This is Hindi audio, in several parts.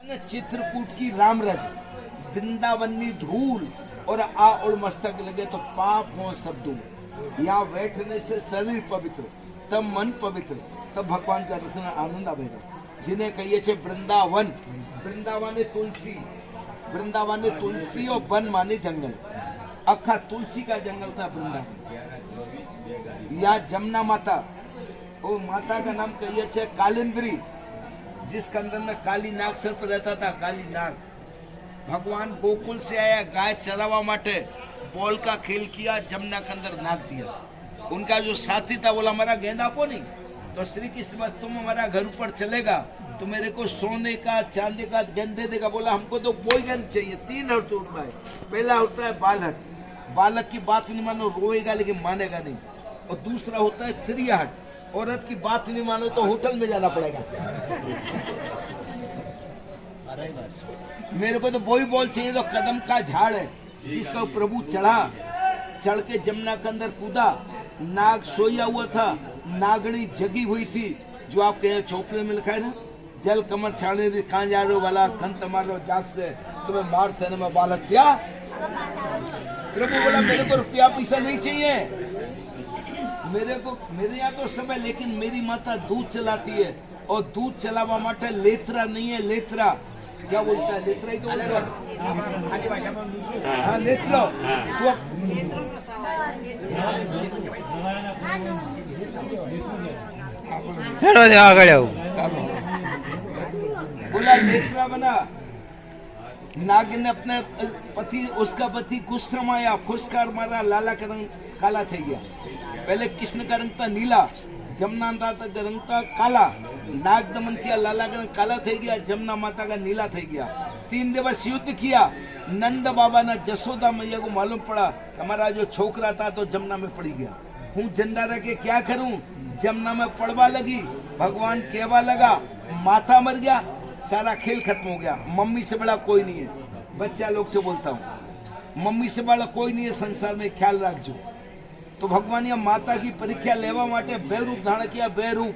चित्रकूट की रामरज, वृंदावनी धूल और आ और मस्तक लगे तो पाप हो सब दूर। यहाँ बैठने से शरीर पवित्र, तब मन पवित्र, तब भगवान का दर्शन आनंद आवेगा। जिन्हें कहिए छे वृंदावन, वृंदावन तुलसी, वृंदावन तुलसी और वन माने जंगल, अखा तुलसी का जंगल था वृंदावन। यहाँ जमुना माता, वो माता का नाम कहिए छे कालिंद्री, जिसके अंदर में काली नाग सर्प रहता था, काली नाग। भगवान गोकुल से आया गाय चरावा माटे, बॉल का खेल किया, जमुना के अंदर नाग दिया। उनका जो साथी था बोला हमारा गेंदा को नहीं, तो श्री कृष्ण तुम हमारा घर ऊपर चलेगा तो मेरे को सोने का चांदी का गेंद दे देगा। बोला हमको तो कोई गेंद चाहिए। 3 हट होता है, पहला होता है बालहट, बालक की बात नहीं मानो रोएगा लेकिन मानेगा नहीं। और दूसरा होता है त्रिहट, औरत की बात नहीं मानो तो होटल में जाना पड़ेगा। मेरे को तो वही बॉल चाहिए तो कदम का झाड़ है, जिसका प्रभु चढ़ के जमुना के अंदर कूदा। नाग सोया हुआ था, नागणी जगी हुई थी, जो आपके यहाँ चौपड़े में लिखा है ना, जल कमर छाने दी कहाँ जा रहे वाला कंत मारो जाग से तुम्हें मार सेने में बालक क्या। प्रभु बोला मेरे को रुपया पैसा नहीं चाहिए, मेरे यहाँ तो सब है, लेकिन मेरी माता दूध चलाती है और दूध चलावा माटे लेथरा नहीं है। लेथरा क्या बोलता है? लेथरा ही तो हाँ लेथरा। तो बोला लेथरा बना। नागिन ने अपने पति, उसका पति गुस्सा में आया, फुसकार मारा, लाला का रंग काला थे गया। पहले कृष्ण का रंग था नीला, जमुना माता का रंग था काला। नाग दमन किया, लाला का रंग काला थे गया, जमुना माता का नीला थे गया। 3 दिवस युद्ध किया। नंद बाबा ने जसोदा मैया को मालूम पड़ा हमारा जो छोकरा था तो जमुना में पड़ी गया, हूँ झंडा रख के क्या करूं। जमुना में पड़वा लगी, भगवान कहवा लगा, माता मर गया, सारा खेल खत्म हो गया। मम्मी से बड़ा कोई नहीं है, बच्चा लोग से बोलता हूँ, मम्मी से बड़ा कोई नहीं है संसार में, ख्याल रखजो। तो भगवान ने माता की परीक्षा लेवा माटे बे रूप धारण किया। बे रूप,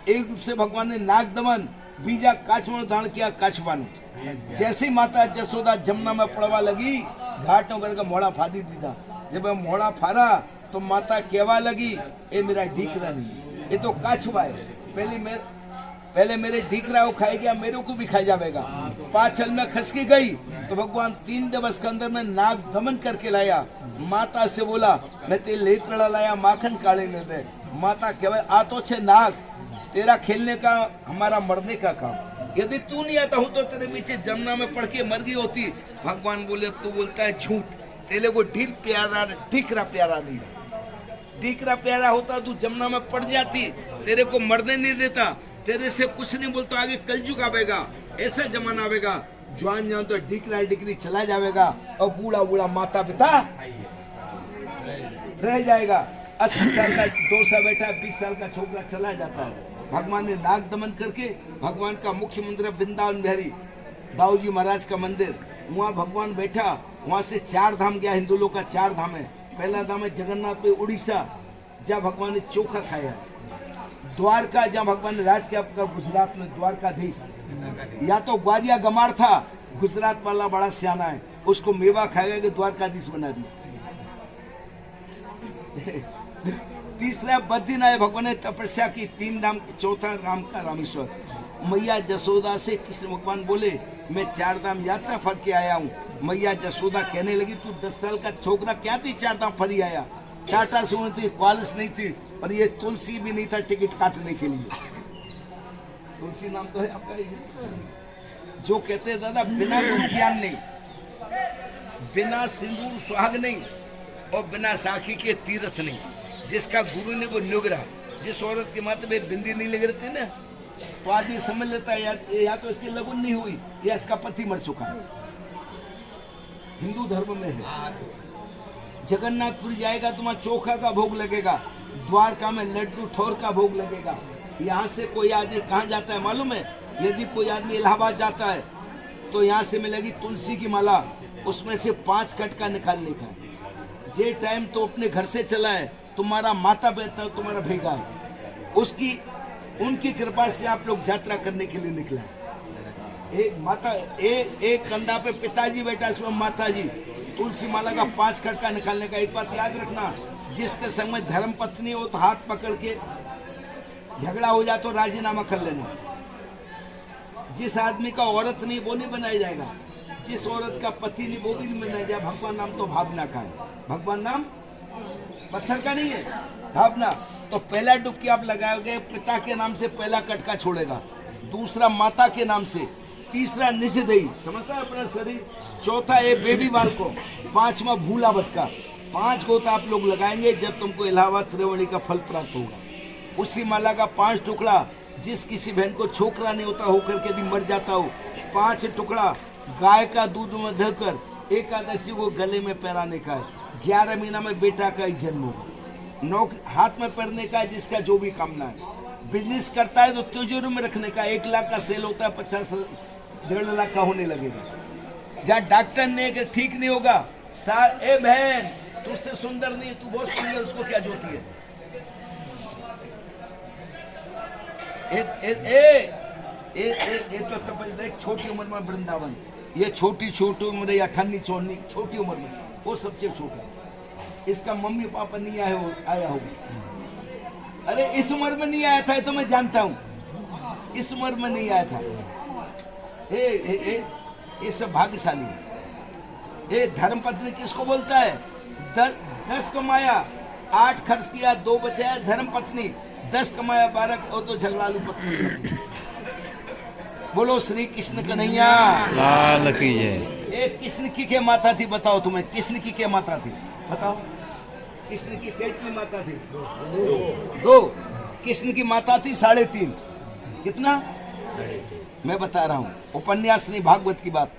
एक रूप से भगवान ने नाग दमन, बीजा काचवाण धारण किया, काचवान। जैसी माता जसोदा जमुना में पड़वा लगी, घाटों करके मोड़ा फादी दीदा। जब मोड़ा फारा तो माता कहवा लगी, ये मेरा ढीकरा नहीं, ये तो काछवा है। पहले मेरे ढीकरा को खाई गया, मेरे को भी खाई जाएगा। पाछल में खसकी गई तो भगवान 3 दिवस के अंदर में नाग दमन करके लाया। माता से बोला मैं तेरे लेतड़ा लाया, माखन काढ़े ले दे। माता कहवा आ तो छे नाग, तेरा खेलने का हमारा मरने का काम। यदि तू नहीं आता हूँ तो तेरे पीछे जमुना में पड़ के मर गई होती। भगवान बोले तू बोलता है झूठ, तेरे को ढीकरा प्यारा नहीं रहा। ढीकरा प्यारा होता तू जमुना में पड़ जाती, तेरे को मरने नहीं देता, तेरे से कुछ नहीं बोलता। आगे कलयुग आवेगा, ऐसा जमाना आवेगा, जवान जान तो ढीकरा डिग्री चला जाएगा और बूढ़ा बूढ़ा माता पिता रह जाएगा। 80 साल का डोसा बैठा, 20 साल का छोकरा चला जाता है। भगवान ने नाग दमन करके, भगवान का मुख्य मंदिर वृंदावन बिहारी दाऊ जी महाराज का मंदिर, वहाँ भगवान बैठा। वहाँ से 4 धाम गया, हिंदू लोग का 4 धाम है। पहला धाम है जगन्नाथ पे उड़ीसा, जहाँ भगवान ने चोखा खाया। द्वारका, जहाँ भगवान ने राज किया, गुजरात में द्वारकाधीश। या तो ग्वालिया गमार था, गुजरात वाला बड़ा सियाना है, उसको मेवा खाएगा कि द्वारकाधीश बना दिया। तीसरा बद्रीनाथ, भगवान ने तपस्या की, 3 धाम, चौथा राम का रामेश्वर। मैया जसोदा से कृष्ण भगवान बोले मैं 4 धाम यात्रा फर के आया हूँ। मैया जसोदा कहने लगी तू 10 साल का छोकरा क्या थी 4 धाम फरी आया। टाटा सुनी थी, क्वालिस नहीं थी, और ये तुलसी भी नहीं था टिकट काटने के लिए। तुलसी नाम तो है आपका। जो कहते हैं दादा बिना गुरु ज्ञान नहीं, बिना सिंदूर सुहाग नहीं, और बिना साखी के तीर्थ नहीं। जिसका गुरु ने वो नुगरा, जिस औरत के माथे में बिंदी नहीं लग रही थी ना, तो आदमी समझ लेता है या तो इसकी लगन नहीं हुई या इसका पति मर चुका है। हिंदू धर्म में है। जगन्नाथपुरी जाएगा तो वहाँ चोखा का भोग लगेगा, द्वारका में लड्डू ठोर का भोग लगेगा। यहाँ से कोई आदमी कहाँ जाता है मालूम है? यदि कोई आदमी इलाहाबाद जाता है तो यहाँ से मिलेगी तुलसी की माला, उसमें से 5 कटका निकालने का। जे टाइम तो अपने घर से चला है, तुम्हारा माता पिता तुम्हारा भेगा है, उसकी उनकी कृपा से आप लोग यात्रा करने के लिए निकला है। एक माता, एक कंधा पे पिताजी बैठा, इसमें माता जी। तुलसी माला का 5 खटका निकालने का। एक बात याद रखना, जिसके संग में धर्म पत्नी हो तो हाथ पकड़ के, झगड़ा हो जाए तो राजीनामा कर लेना। जिस आदमी का औरत नहीं वो नहीं बनाया जाएगा, जिस औरत का पति नहीं वो भी नहीं बनाया जाएगा। भगवान नाम तो भावना का है, भगवान नाम पत्थर का नहीं है, भावना। तो पहला डुबकी आप लगाओगे, पिता के नाम से पहला कटका छोड़ेगा, दूसरा माता के नाम से, तीसरा निषेधई, समझता है अपना शरीर, चौथा ये बेबी बाल को, 5वां भूला बटका। 5 गोता आप लोग लगाएंगे जब तुमको इलाहाबाद त्रिवेणी का फल प्राप्त होगा। उसी माला का 5 टुकड़ा, जिस किसी बहन को छोकरा नहीं होता होकर के यदि मर जाता हो, 5 टुकड़ा गाय का दूध में धोकर एकादशी को गले में पहनाने का है। 11 महीना में बेटा का ही जन्म होगा। हाथ में पहनने का है जिसका जो भी कामना है। बिजनेस करता है तो तिजोरी में रखने का। 1 लाख का सेल होता है, 50 1.5 लाख का होने लगेगा। जहाँ डॉक्टर ने कि ठीक नहीं होगा, ए बहन तुझसे सुंदर नहीं है, तू बहुत सुंदर, उसको क्या जोती है। ये तो देख, छोटी उम्र में वृंदावन, ये छोटी उम्र या 18 24 छोटी उम्र में, वो सबसे छोटा। इसका मम्मी पापा नहीं आया होगा। अरे इस उम्र में नहीं आया था, ये तो मैं जानता हूँ, इस उम्र में नहीं आया था। ये सब भाग्यशाली है। ये धर्म पत्नी किसको बोलता है? 10 कमाया, 8 खर्च किया, 2 बचाया, धर्म पत्नी। 10 कमाया, 12 वो तो झगड़ालू पत्नी। बोलो श्री कृष्ण कन्हैया लाल की जय। एक कृष्ण की के माता थी, बताओ तुम्हें, कृष्ण की के माता थी, बताओ। कृष्ण की पेट की माता थी 2, कृष्ण की माता थी 3.5। कितना? मैं बता रहा हूँ, उपन्यास नहीं, भागवत की बात।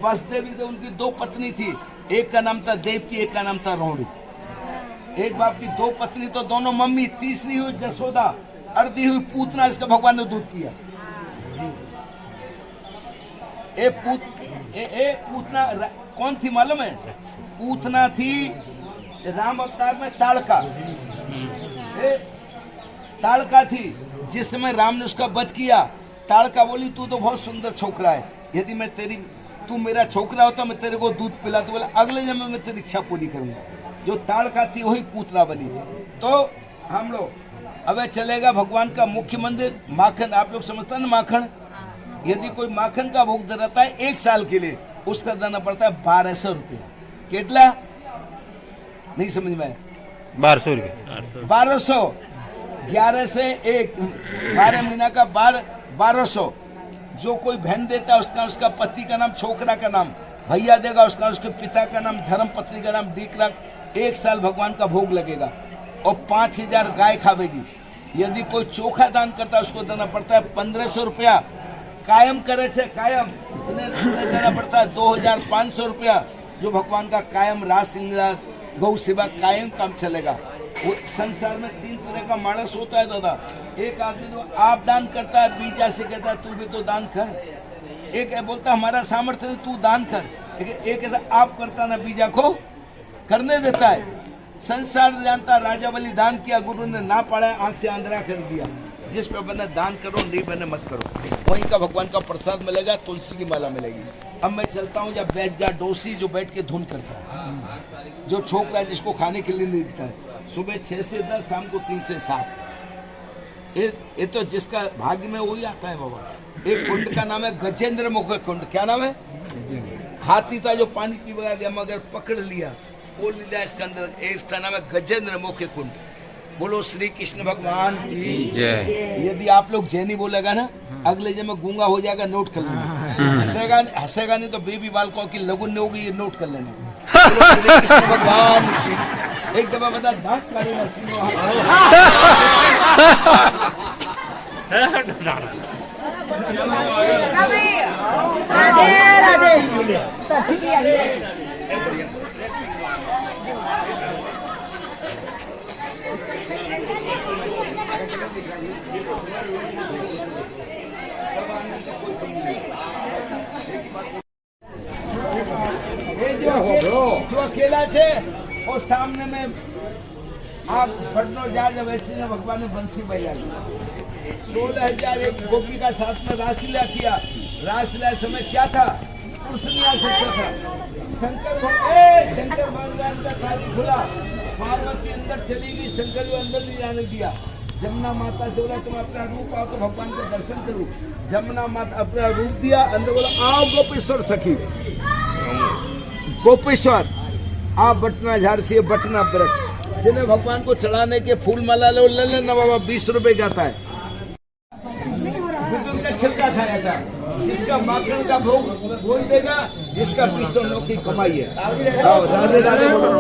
वसुदेवी से उनकी 2 पत्नी थी, एक का नाम था देवकी, एक का नाम था रोहिणी। एक बाप की 2 पत्नी तो दोनों मम्मी। तीसरी हुई जसोदा, अर्धी हुई पूतना, इसका भगवान ने दूध किया। पूतना कौन थी मालूम है? पूतना थी राम अवतार में ताड़का थी, जिस समय राम ने उसका वध किया। ताड़का बोली तू तो बहुत सुंदर छोकरा है, यदि मैं तू मेरा छोकरा होता मैं तेरे को दूध पिलाता। बोला अगले जन्म में तेरी इच्छा पूरी करूंगा। जो ताड़का थी वही पूतना बनी। तो हम लोग अब चलेगा भगवान का मुख्य मंदिर माखन। आप लोग समझते हैं ना माखन? यदि कोई माखन का भोग धराता है 1 साल के लिए, उसका देना पड़ता है 1200 रुपया। कितना? नहीं समझ में आया? 1200 रुपये। 1200, 11 से 1, 12 महीना का 1200। जो कोई बहन देता है उसका पति का नाम, छोकरा का नाम, भैया देगा उसके पिता का नाम, धर्म पत्नी का नाम, दीकरा। 1 साल भगवान का भोग लगेगा और 5000 गाय खावेगी। यदि कोई चोखा दान करता है उसको देना पड़ता है 1500 रुपया। कायम करे से कायम देना पड़ता है 2500 रुपया। जो भगवान का कायम रास गौ सेवा कायम काम चलेगा। वो संसार में 3 तरह का मानस होता है दादा। एक आदमी तो आप दान करता है, बीजा से कहता है तू भी तो दान कर। एक है बोलता हमारा सामर्थ्य नहीं, तू दान कर। एक ऐसा आप करता ना, बीजा को करने देता है। संसार जानता, राजा बलि दान किया, गुरु ने ना पढ़ा, आंख से आंधरा कर दिया। जिस पे बने दान करो, नहीं बने मत करो। वहीं का भगवान का प्रसाद मिलेगा, तुलसी की माला मिलेगी। अब मैं चलता हूँ, जब बैठ जा डोसी जो बैठ के धुन करता है, जो छोकरा है जिसको खाने के लिए नहीं देता है, सुबह 6 से 10, शाम को 3 से 7। ये तो जिसका भाग्य में वही आता है बाबा। एक कुंड का नाम है गजेंद्र मुख कुंड। क्या नाम है? हाथी था जो पानी पीवा गया मगर पकड़ लिया, वो लिया इसका अंदर। इसका नाम है गजेंद्र मुख कुंड। बोलो श्री कृष्ण भगवान की जय। यदि आप लोग जैनी बोलेगा ना, अगले जन्म में गूंगा हो जाएगा, नोट कर लेना। हंसेगा नहीं तो बेबी बालकों की लगुन नहीं होगी, ये नोट कर लेना। बोलो श्री कृष्ण भगवान की। एक दफा बता दांत काले जो अकेला छे और सामने में आप फटनो जा जब ऐसे भगवान ने बंसी बजाई। 16,000 एक गोपी का साथ में रासलीला किया। रासलीला समय क्या था, पुरुष नहीं आ सकता था। शंकर भगवान का खाली खुला, पार्वती अंदर चली गई, शंकर को अंदर नहीं जाने दिया। जमुना माता से बोला तुम अपना रूप आओ तो भगवान का दर्शन करो। जमुना माता अपना रूप दिया, अंदर बोला आओ गोपेश्वर सखी, गोपेश्वर आप बटना झाड़ से बटना वृक्ष, जिन्हें भगवान को चढ़ाने के फूल माला लो, ले लेना बाबा, 20 रुपए जाता है। विदुर का छिलका खाया था, जिसका माखन का भोग वही देगा, जिसका 20 लोग की कमाई है। राधे राधे बोलो।